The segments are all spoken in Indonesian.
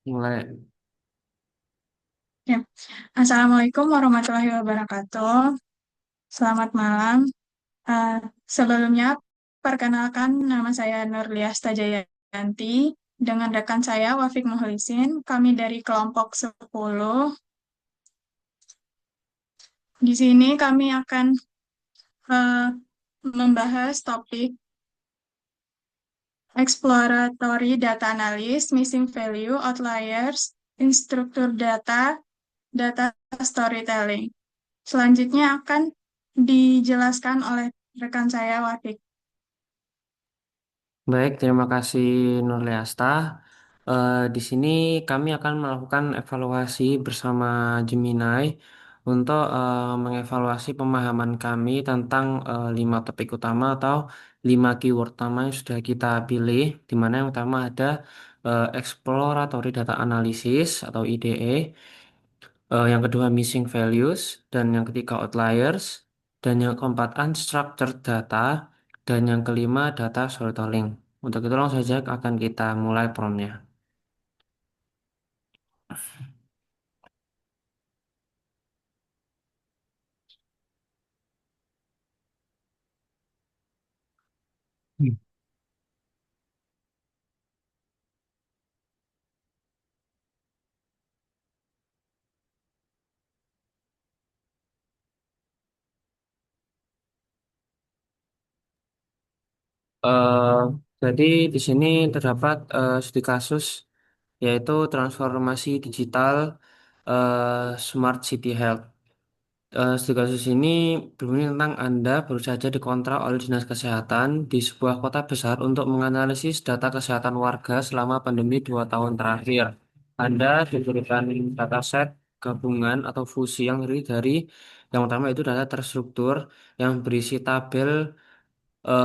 Mulai. Ya. Assalamualaikum warahmatullahi wabarakatuh. Selamat malam. Eh, Sebelumnya, perkenalkan nama saya Nurlias Tajayanti dengan rekan saya Wafik Muhlisin. Kami dari kelompok 10. Di sini kami akan eh, membahas topik exploratory data analysis, missing value, outliers, instruktur data, data storytelling. Selanjutnya akan dijelaskan oleh rekan saya Wafik. Baik, terima kasih Nurliasta. Di sini kami akan melakukan evaluasi bersama Gemini untuk mengevaluasi pemahaman kami tentang 5 topik utama atau 5 keyword utama yang sudah kita pilih, di mana yang utama ada Exploratory Data Analysis atau IDE, yang kedua missing values, dan yang ketiga outliers, dan yang keempat unstructured data, dan yang kelima data storytelling. Untuk itu langsung saja akan kita mulai promnya. Hmm. Eh, jadi di sini terdapat studi kasus yaitu transformasi digital Smart City Health. Studi kasus ini berbunyi tentang Anda baru saja dikontrak oleh Dinas Kesehatan di sebuah kota besar untuk menganalisis data kesehatan warga selama pandemi 2 tahun terakhir. Anda diberikan dataset gabungan atau fusi yang terdiri dari yang pertama itu data terstruktur yang berisi tabel,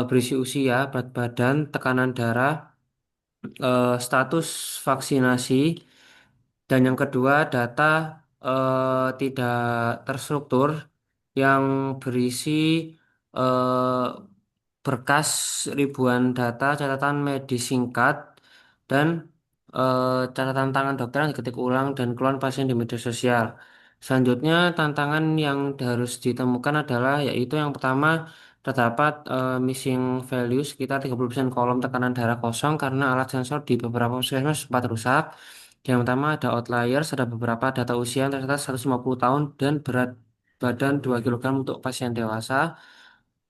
berisi usia, berat badan, tekanan darah, status vaksinasi, dan yang kedua, data tidak terstruktur yang berisi eh, berkas ribuan data, catatan medis singkat, dan catatan tangan dokter yang diketik ulang dan keluhan pasien di media sosial. Selanjutnya, tantangan yang harus ditemukan adalah yaitu yang pertama terdapat missing value sekitar 30% kolom tekanan darah kosong karena alat sensor di beberapa puskesmas sempat rusak. Yang pertama ada outliers, ada beberapa data usia yang tercatat 150 tahun dan berat badan 2 kilogram untuk pasien dewasa.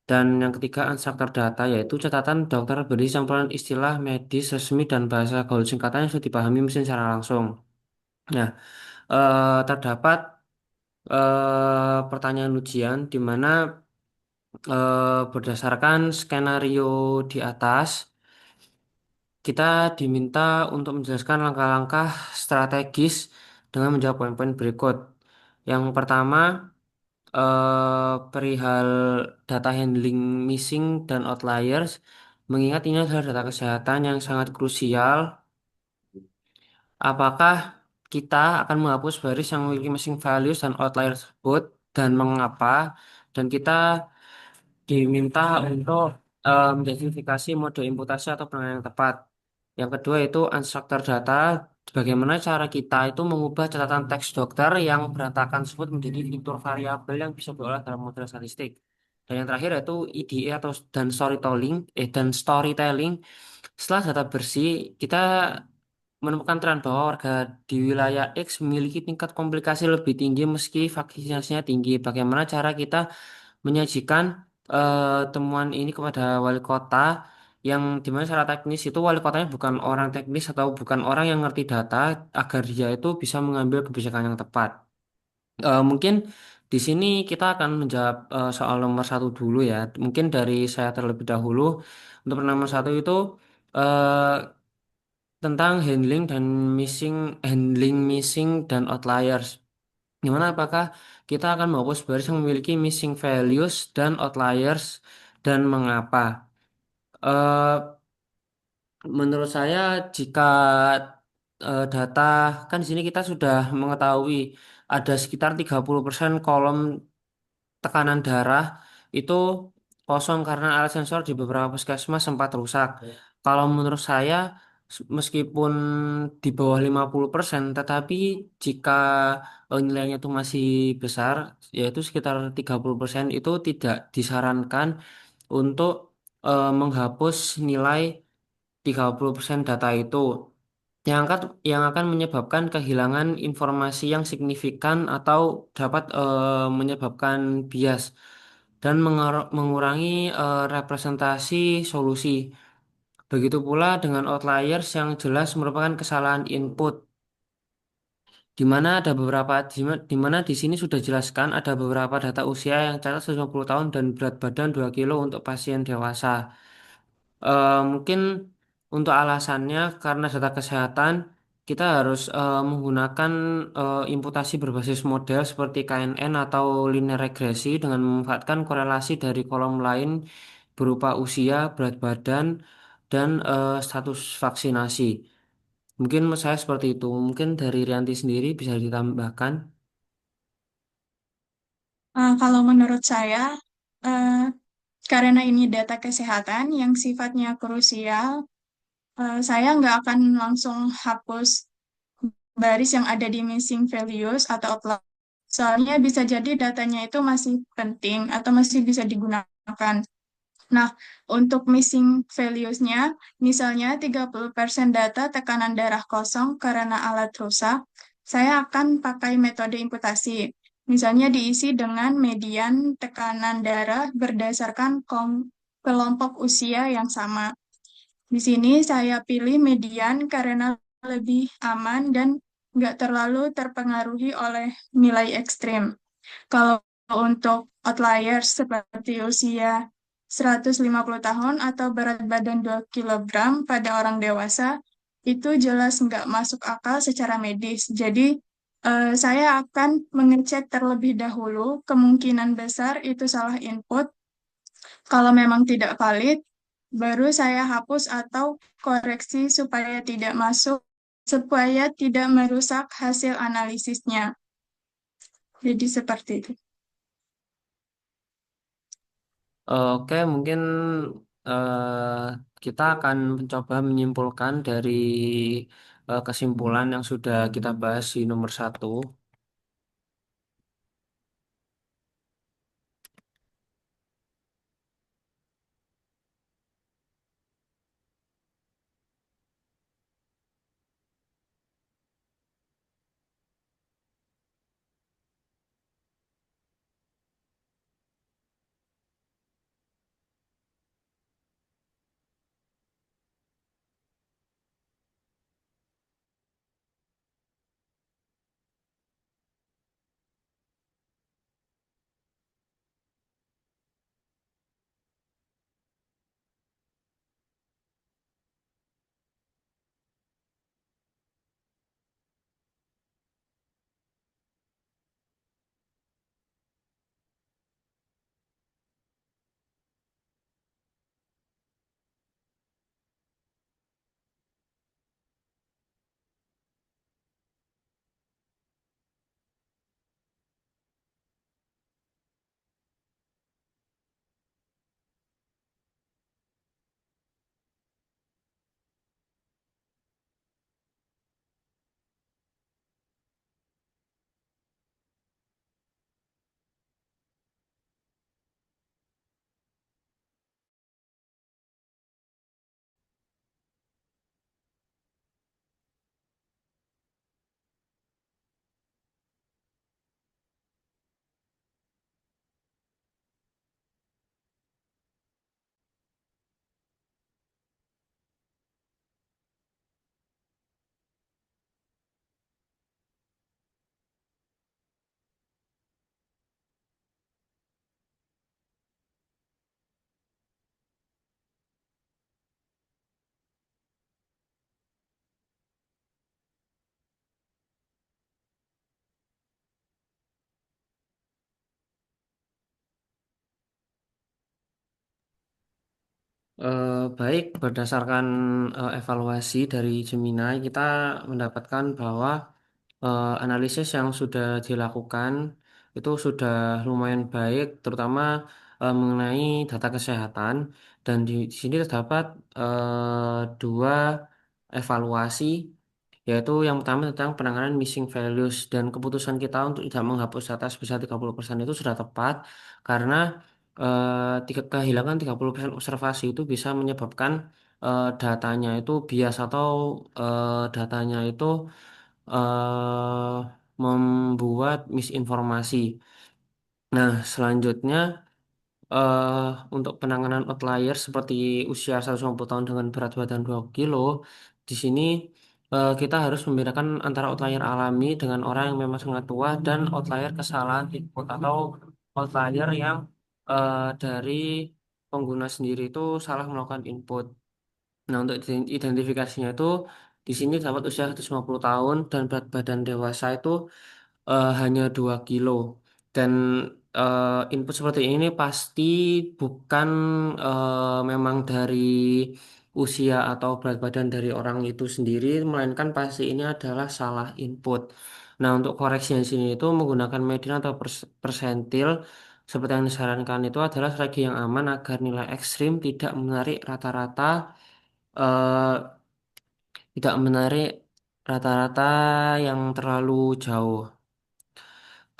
Dan yang ketiga unstructured data yaitu catatan dokter berisi campuran istilah medis resmi dan bahasa gaul singkatan yang sudah dipahami mesin secara langsung. Nah, terdapat pertanyaan ujian di mana berdasarkan skenario di atas kita diminta untuk menjelaskan langkah-langkah strategis dengan menjawab poin-poin berikut. Yang pertama, perihal data handling missing dan outliers, mengingat ini adalah data kesehatan yang sangat krusial. Apakah kita akan menghapus baris yang memiliki missing values dan outliers tersebut dan mengapa? Dan kita diminta untuk menjustifikasi mode imputasi atau penanganan yang tepat. Yang kedua itu unstructured data, bagaimana cara kita itu mengubah catatan teks dokter yang berantakan tersebut menjadi fitur variabel yang bisa diolah dalam model statistik. Dan yang terakhir yaitu EDA atau dan storytelling. Setelah data bersih, kita menemukan tren bahwa warga di wilayah X memiliki tingkat komplikasi lebih tinggi meski vaksinasinya tinggi. Bagaimana cara kita menyajikan temuan ini kepada wali kota yang dimana secara teknis itu wali kotanya bukan orang teknis atau bukan orang yang ngerti data agar dia itu bisa mengambil kebijakan yang tepat. Mungkin di sini kita akan menjawab soal nomor satu dulu ya. Mungkin dari saya terlebih dahulu. Untuk nomor satu itu eh, tentang handling missing dan outliers. Gimana apakah kita akan menghapus baris yang memiliki missing values dan outliers dan mengapa? Eh, Menurut saya jika data kan di sini kita sudah mengetahui ada sekitar 30% kolom tekanan darah itu kosong karena alat sensor di beberapa puskesmas sempat rusak. Kalau menurut saya meskipun di bawah 50%, tetapi jika nilainya itu masih besar, yaitu sekitar 30%, itu tidak disarankan untuk menghapus nilai 30% data itu. Yang akan menyebabkan kehilangan informasi yang signifikan atau dapat menyebabkan bias dan mengurangi representasi solusi. Begitu pula dengan outliers yang jelas merupakan kesalahan input, di mana ada beberapa di mana di sini sudah jelaskan ada beberapa data usia yang catat 150 tahun dan berat badan 2 kilo untuk pasien dewasa. Mungkin untuk alasannya karena data kesehatan kita harus menggunakan imputasi berbasis model seperti KNN atau linear regresi dengan memanfaatkan korelasi dari kolom lain berupa usia, berat badan, dan status vaksinasi. Mungkin saya seperti itu. Mungkin dari Rianti sendiri bisa ditambahkan. Kalau menurut saya, eh, karena ini data kesehatan yang sifatnya krusial, saya nggak akan langsung hapus baris yang ada di missing values atau outlier. Soalnya bisa jadi datanya itu masih penting atau masih bisa digunakan. Nah, untuk missing values-nya, misalnya 30% data tekanan darah kosong karena alat rusak, saya akan pakai metode imputasi. Misalnya diisi dengan median tekanan darah berdasarkan kelompok usia yang sama. Di sini saya pilih median karena lebih aman dan nggak terlalu terpengaruhi oleh nilai ekstrim. Kalau untuk outliers seperti usia 150 tahun atau berat badan 2 kilogram pada orang dewasa, itu jelas nggak masuk akal secara medis. Jadi, saya akan mengecek terlebih dahulu kemungkinan besar itu salah input. Kalau memang tidak valid, baru saya hapus atau koreksi supaya tidak merusak hasil analisisnya. Jadi seperti itu. Oke, mungkin kita akan mencoba menyimpulkan dari kesimpulan yang sudah kita bahas di nomor satu. Baik, berdasarkan evaluasi dari Gemini, kita mendapatkan bahwa analisis yang sudah dilakukan itu sudah lumayan baik, terutama mengenai data kesehatan. Dan di sini terdapat dua evaluasi, yaitu yang pertama tentang penanganan missing values dan keputusan kita untuk tidak menghapus data sebesar 30% itu sudah tepat karena kehilangan 30% observasi itu bisa menyebabkan datanya itu bias atau datanya itu membuat misinformasi. Nah, selanjutnya eh untuk penanganan outlier seperti usia 150 tahun dengan berat badan 2 kilo, di sini kita harus membedakan antara outlier alami dengan orang yang memang sangat tua dan outlier kesalahan input atau outlier yang dari pengguna sendiri itu salah melakukan input. Nah, untuk identifikasinya itu di sini dapat usia 150 tahun dan berat badan dewasa itu hanya 2 kilo. Dan input seperti ini pasti bukan memang dari usia atau berat badan dari orang itu sendiri, melainkan pasti ini adalah salah input. Nah, untuk koreksi di sini itu menggunakan median atau persentil seperti yang disarankan itu adalah strategi yang aman agar nilai ekstrim eh, tidak menarik rata-rata yang terlalu jauh.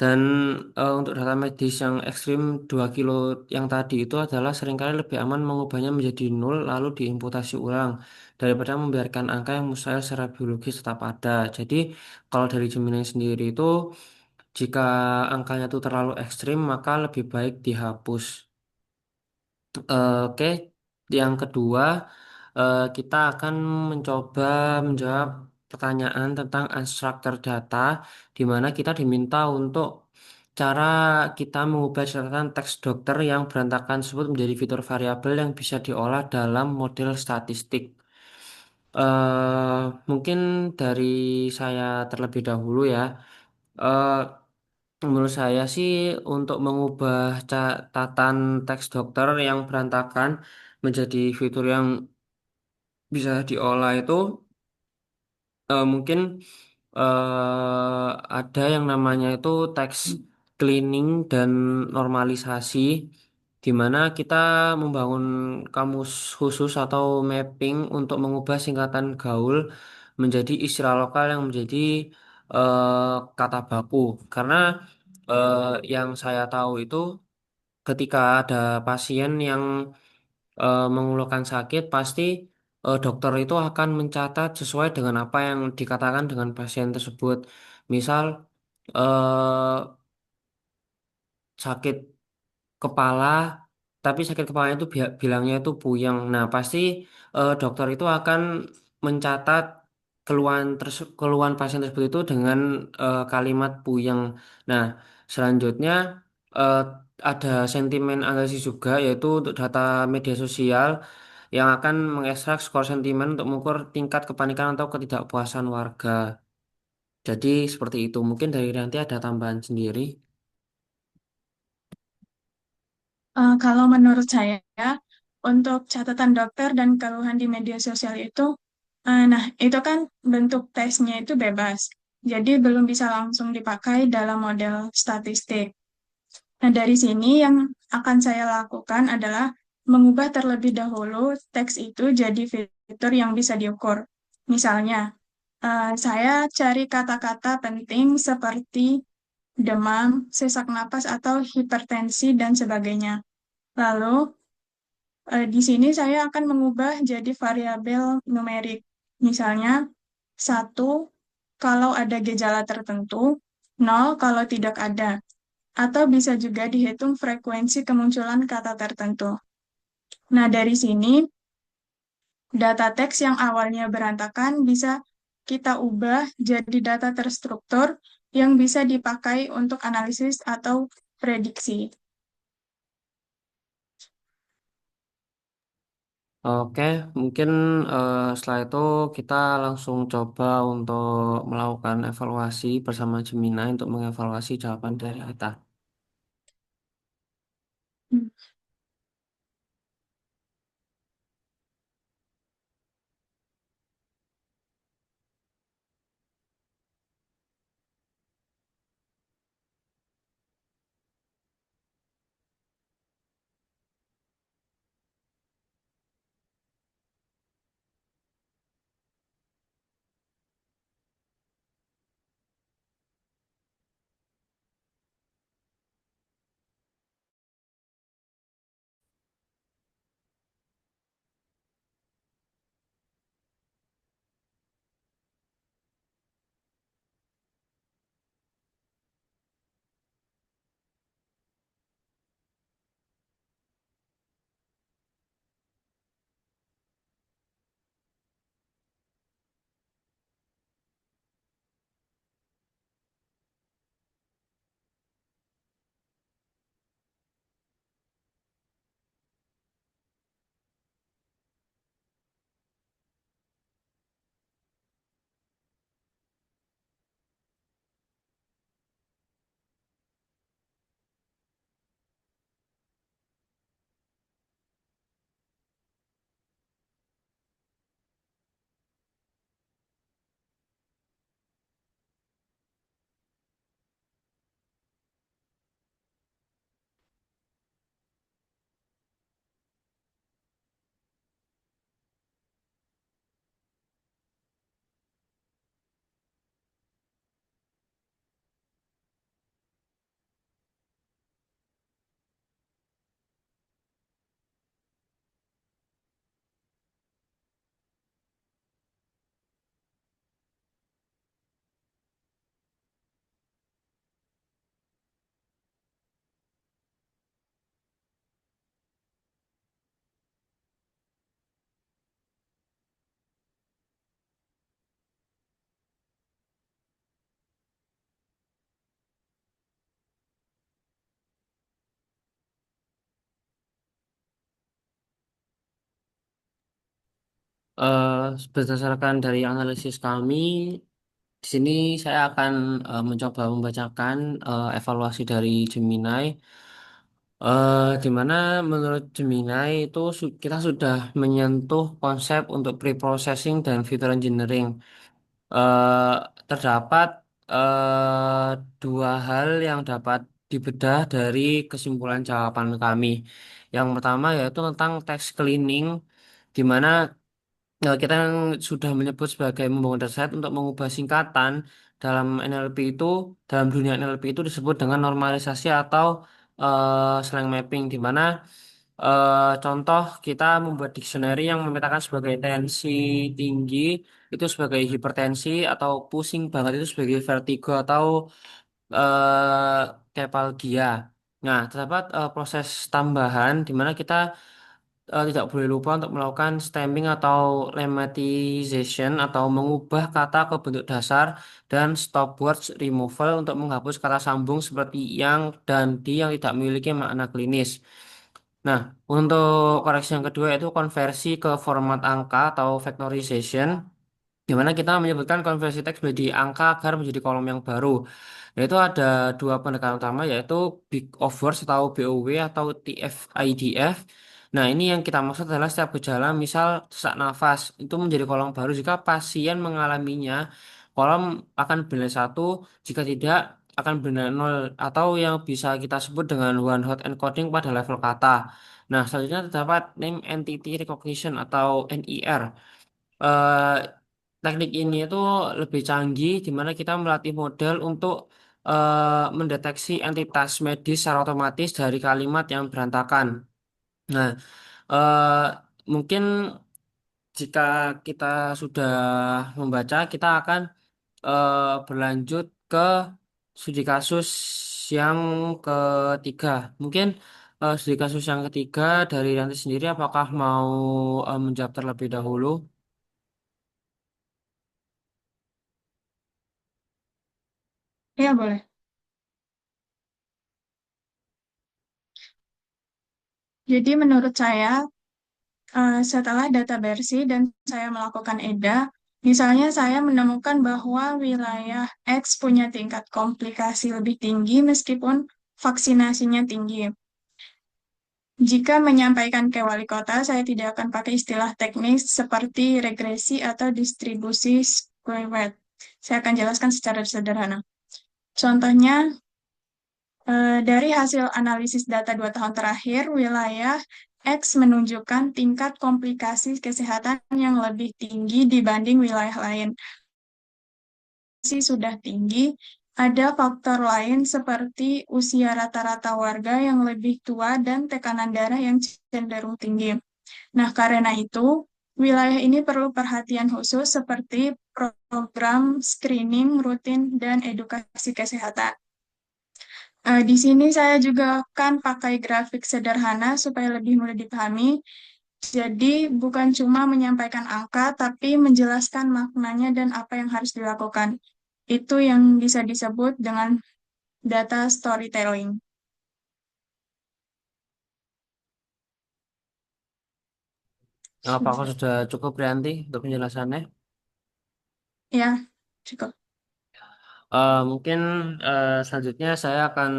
Dan untuk data medis yang ekstrim 2 kilo yang tadi itu adalah seringkali lebih aman mengubahnya menjadi nol lalu diimputasi ulang daripada membiarkan angka yang mustahil secara biologis tetap ada. Jadi kalau dari Gemini sendiri itu jika angkanya itu terlalu ekstrim maka lebih baik dihapus. Oke, yang kedua kita akan mencoba menjawab pertanyaan tentang unstructured data, di mana kita diminta untuk cara kita mengubah catatan teks dokter yang berantakan tersebut menjadi fitur variabel yang bisa diolah dalam model statistik. Mungkin dari saya terlebih dahulu ya. Eh, Menurut saya sih untuk mengubah catatan teks dokter yang berantakan menjadi fitur yang bisa diolah itu mungkin ada yang namanya itu teks cleaning dan normalisasi di mana kita membangun kamus khusus atau mapping untuk mengubah singkatan gaul menjadi istilah lokal yang menjadi kata baku karena eh, yang saya tahu itu ketika ada pasien yang mengeluhkan sakit, pasti dokter itu akan mencatat sesuai dengan apa yang dikatakan dengan pasien tersebut. Misal eh, sakit kepala, tapi sakit kepalanya itu bilangnya itu puyeng. Nah, pasti dokter itu akan mencatat keluhan pasien tersebut itu dengan kalimat puyeng. Nah, selanjutnya eh, ada sentimen analisis juga, yaitu untuk data media sosial yang akan mengekstrak skor sentimen untuk mengukur tingkat kepanikan atau ketidakpuasan warga. Jadi seperti itu. Mungkin dari nanti ada tambahan sendiri. Kalau menurut saya, untuk catatan dokter dan keluhan di media sosial itu, nah itu kan bentuk tesnya itu bebas, jadi belum bisa langsung dipakai dalam model statistik. Nah, dari sini yang akan saya lakukan adalah mengubah terlebih dahulu teks itu jadi fitur yang bisa diukur. Misalnya, saya cari kata-kata penting seperti demam, sesak napas, atau hipertensi, dan sebagainya. Lalu, di sini saya akan mengubah jadi variabel numerik. Misalnya, 1 kalau ada gejala tertentu, 0 kalau tidak ada. Atau bisa juga dihitung frekuensi kemunculan kata tertentu. Nah, dari sini, data teks yang awalnya berantakan bisa kita ubah jadi data terstruktur yang bisa dipakai untuk analisis atau prediksi. Oke, mungkin setelah itu kita langsung coba untuk melakukan evaluasi bersama Gemini untuk mengevaluasi jawaban dari kita. Eh, Berdasarkan dari analisis kami, di sini saya akan mencoba membacakan evaluasi dari Gemini, di mana menurut Gemini itu kita sudah menyentuh konsep untuk pre-processing dan feature engineering. eh, Terdapat dua hal yang dapat dibedah dari kesimpulan jawaban kami. Yang pertama yaitu tentang text cleaning, di mana kita yang sudah menyebut sebagai membangun dataset untuk mengubah singkatan dalam NLP itu, dalam dunia NLP itu disebut dengan normalisasi atau slang mapping, di mana contoh kita membuat dictionary yang memetakan sebagai tensi tinggi itu sebagai hipertensi, atau pusing banget itu sebagai vertigo atau kepalgia. Nah, terdapat proses tambahan di mana kita tidak boleh lupa untuk melakukan stemming atau lemmatization atau mengubah kata ke bentuk dasar, dan stop words removal untuk menghapus kata sambung seperti yang dan di yang tidak memiliki makna klinis. Nah, untuk koreksi yang kedua itu konversi ke format angka atau factorization, di mana kita menyebutkan konversi teks menjadi angka agar menjadi kolom yang baru. Yaitu ada dua pendekatan utama, yaitu Big of Words atau BOW atau TF-IDF. Nah, ini yang kita maksud adalah setiap gejala, misal sesak nafas, itu menjadi kolom baru jika pasien mengalaminya. Kolom akan bernilai satu, jika tidak akan bernilai nol, atau yang bisa kita sebut dengan one hot encoding pada level kata. Nah, selanjutnya terdapat Name Entity Recognition atau NER. eh, Teknik ini itu lebih canggih, di mana kita melatih model untuk mendeteksi entitas medis secara otomatis dari kalimat yang berantakan. Nah, eh, mungkin jika kita sudah membaca, kita akan berlanjut ke studi kasus yang ketiga. Mungkin studi kasus yang ketiga dari nanti sendiri, apakah mau menjawab terlebih dahulu? Ya, boleh. Jadi menurut saya, setelah data bersih dan saya melakukan EDA, misalnya saya menemukan bahwa wilayah X punya tingkat komplikasi lebih tinggi meskipun vaksinasinya tinggi. Jika menyampaikan ke wali kota, saya tidak akan pakai istilah teknis seperti regresi atau distribusi skewed. Saya akan jelaskan secara sederhana. Contohnya, dari hasil analisis data 2 tahun terakhir, wilayah X menunjukkan tingkat komplikasi kesehatan yang lebih tinggi dibanding wilayah lain. Sudah tinggi, ada faktor lain seperti usia rata-rata warga yang lebih tua dan tekanan darah yang cenderung tinggi. Nah, karena itu, wilayah ini perlu perhatian khusus seperti program screening rutin dan edukasi kesehatan. Di sini saya juga akan pakai grafik sederhana supaya lebih mudah dipahami. Jadi, bukan cuma menyampaikan angka, tapi menjelaskan maknanya dan apa yang harus dilakukan. Itu yang bisa disebut dengan data storytelling. Apakah sudah cukup, Rianti, untuk penjelasannya? Ya, cukup. Mungkin selanjutnya saya akan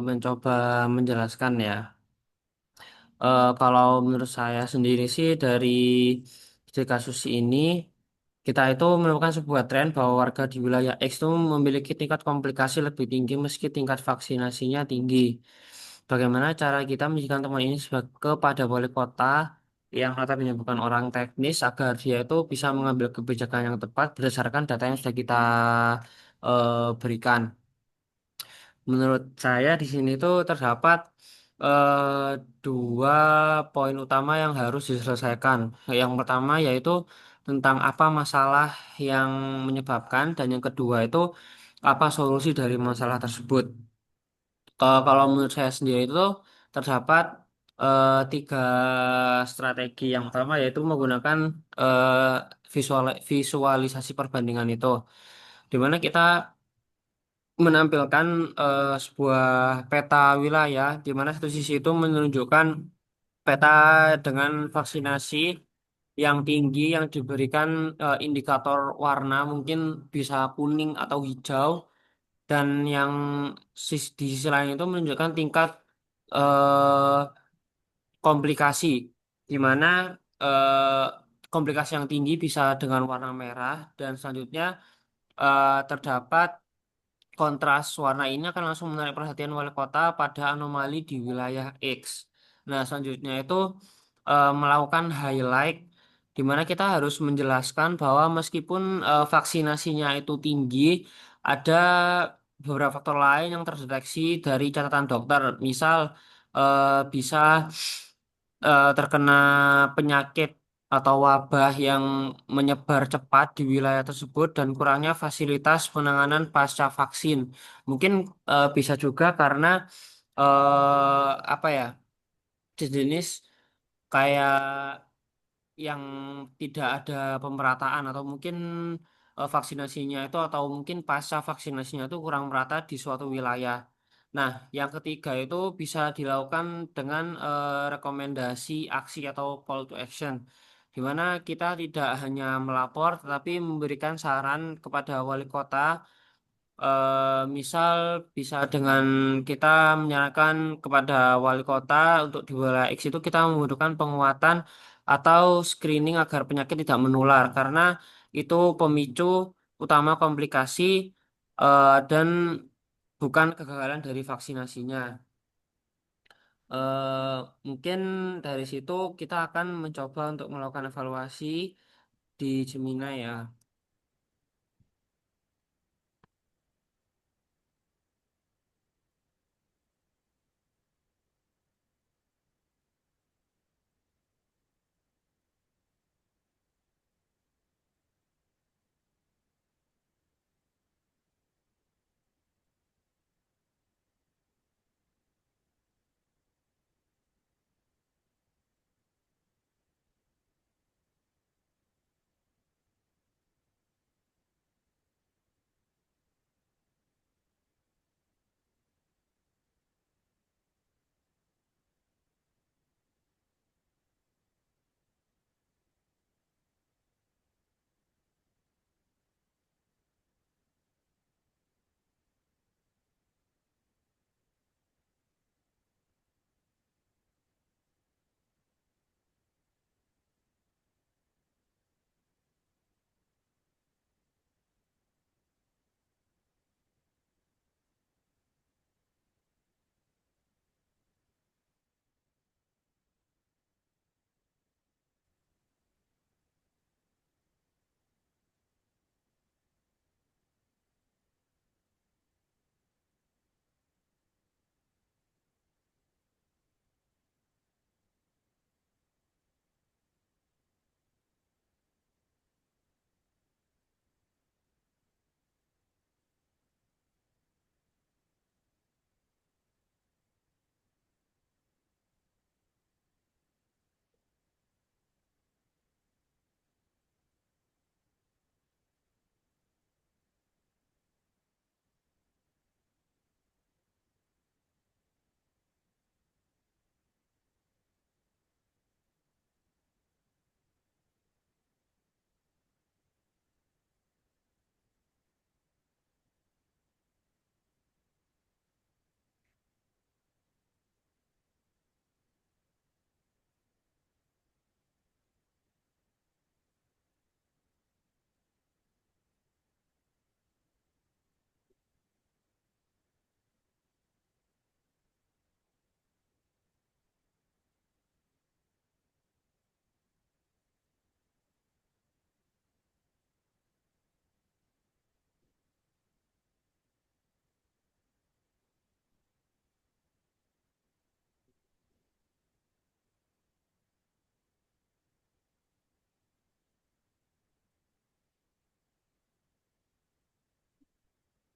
mencoba menjelaskan ya. Kalau menurut saya sendiri sih, dari studi kasus ini kita itu menemukan sebuah tren bahwa warga di wilayah X itu memiliki tingkat komplikasi lebih tinggi meski tingkat vaksinasinya tinggi. Bagaimana cara kita menjadikan temuan ini kepada wali kota yang notabene bukan orang teknis, agar dia itu bisa mengambil kebijakan yang tepat berdasarkan data yang sudah kita berikan. Menurut saya di sini tuh terdapat dua poin utama yang harus diselesaikan. Yang pertama yaitu tentang apa masalah yang menyebabkan, dan yang kedua itu apa solusi dari masalah tersebut. Kalau menurut saya sendiri itu terdapat tiga strategi. Yang pertama yaitu menggunakan visualisasi perbandingan itu, di mana kita menampilkan sebuah peta wilayah, di mana satu sisi itu menunjukkan peta dengan vaksinasi, yang tinggi yang diberikan indikator warna mungkin bisa kuning atau hijau, dan yang di sisi lain itu menunjukkan tingkat eh, komplikasi, di mana eh, komplikasi yang tinggi bisa dengan warna merah, dan selanjutnya terdapat kontras warna ini akan langsung menarik perhatian wali kota pada anomali di wilayah X. Nah, selanjutnya itu melakukan highlight, di mana kita harus menjelaskan bahwa meskipun vaksinasinya itu tinggi, ada beberapa faktor lain yang terdeteksi dari catatan dokter. Misal bisa terkena penyakit atau wabah yang menyebar cepat di wilayah tersebut dan kurangnya fasilitas penanganan pasca vaksin. Mungkin bisa juga karena apa ya, sejenis kayak yang tidak ada pemerataan, atau mungkin vaksinasinya itu, atau mungkin pasca vaksinasinya itu kurang merata di suatu wilayah. Nah, yang ketiga itu bisa dilakukan dengan rekomendasi aksi atau call to action, di mana kita tidak hanya melapor tetapi memberikan saran kepada wali kota. Misal bisa dengan kita menyarankan kepada wali kota untuk di wilayah X itu kita membutuhkan penguatan atau screening agar penyakit tidak menular, karena itu pemicu utama komplikasi dan bukan kegagalan dari vaksinasinya. Eh, Mungkin dari situ kita akan mencoba untuk melakukan evaluasi di Gemini ya.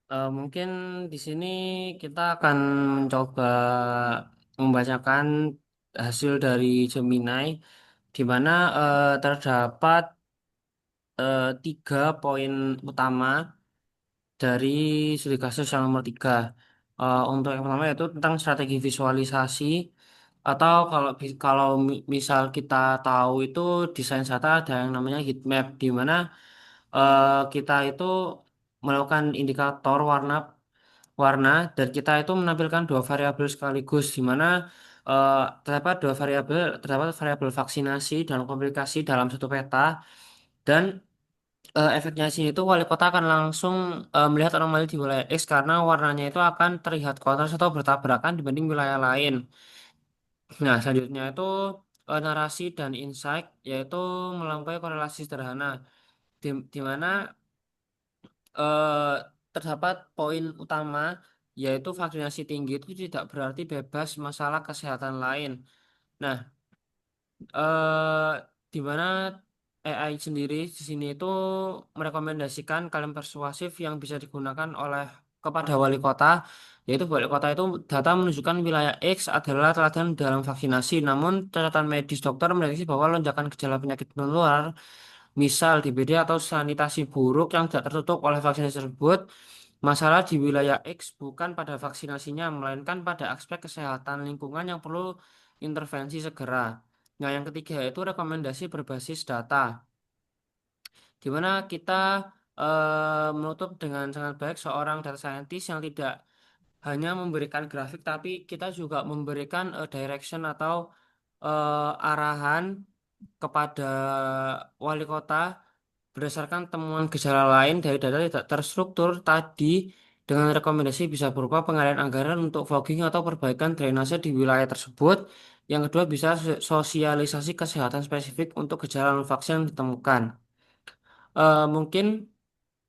Mungkin di sini kita akan mencoba membacakan hasil dari Gemini, di mana terdapat tiga poin utama dari studi kasus yang nomor tiga. Untuk yang pertama yaitu tentang strategi visualisasi. Atau kalau misal kita tahu itu desain data ada yang namanya heat map di mana kita itu melakukan indikator warna warna dan kita itu menampilkan dua variabel sekaligus di mana eh, terdapat variabel vaksinasi dan komplikasi dalam satu peta dan efeknya di sini itu wali kota akan langsung melihat anomali di wilayah X karena warnanya itu akan terlihat kontras atau bertabrakan dibanding wilayah lain. Nah, selanjutnya itu narasi dan insight yaitu melampaui korelasi sederhana di mana eh, terdapat poin utama yaitu vaksinasi tinggi itu tidak berarti bebas masalah kesehatan lain. Nah, eh, di mana AI sendiri di sini itu merekomendasikan kalimat persuasif yang bisa digunakan oleh kepada wali kota, yaitu wali kota itu data menunjukkan wilayah X adalah teladan dalam vaksinasi, namun catatan medis dokter memprediksi bahwa lonjakan gejala penyakit menular, misal DBD atau sanitasi buruk yang tidak tertutup oleh vaksinasi tersebut, masalah di wilayah X bukan pada vaksinasinya, melainkan pada aspek kesehatan lingkungan yang perlu intervensi segera. Nah, yang ketiga itu rekomendasi berbasis data, di mana kita menutup dengan sangat baik seorang data scientist yang tidak hanya memberikan grafik, tapi kita juga memberikan direction atau arahan kepada wali kota berdasarkan temuan gejala lain dari data tidak terstruktur tadi dengan rekomendasi bisa berupa pengalihan anggaran untuk fogging atau perbaikan drainase di wilayah tersebut. Yang kedua bisa sosialisasi kesehatan spesifik untuk gejala non vaksin yang ditemukan. Mungkin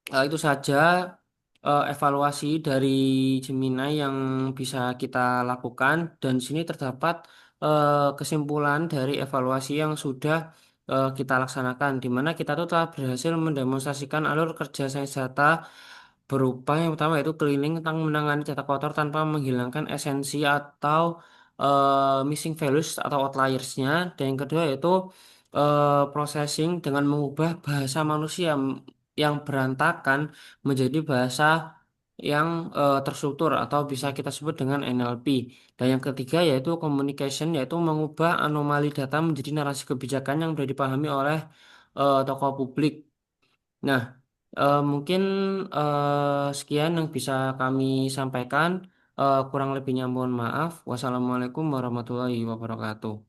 itu saja evaluasi dari Gemini yang bisa kita lakukan dan di sini terdapat kesimpulan dari evaluasi yang sudah kita laksanakan di mana kita tuh telah berhasil mendemonstrasikan alur kerja sains data berupa yang pertama yaitu cleaning tentang menangani data kotor tanpa menghilangkan esensi atau missing values atau outliersnya dan yang kedua yaitu processing dengan mengubah bahasa manusia yang berantakan menjadi bahasa yang terstruktur atau bisa kita sebut dengan NLP. Dan yang ketiga yaitu communication yaitu mengubah anomali data menjadi narasi kebijakan yang mudah dipahami oleh tokoh publik. Nah, mungkin sekian yang bisa kami sampaikan. Kurang lebihnya mohon maaf. Wassalamualaikum warahmatullahi wabarakatuh.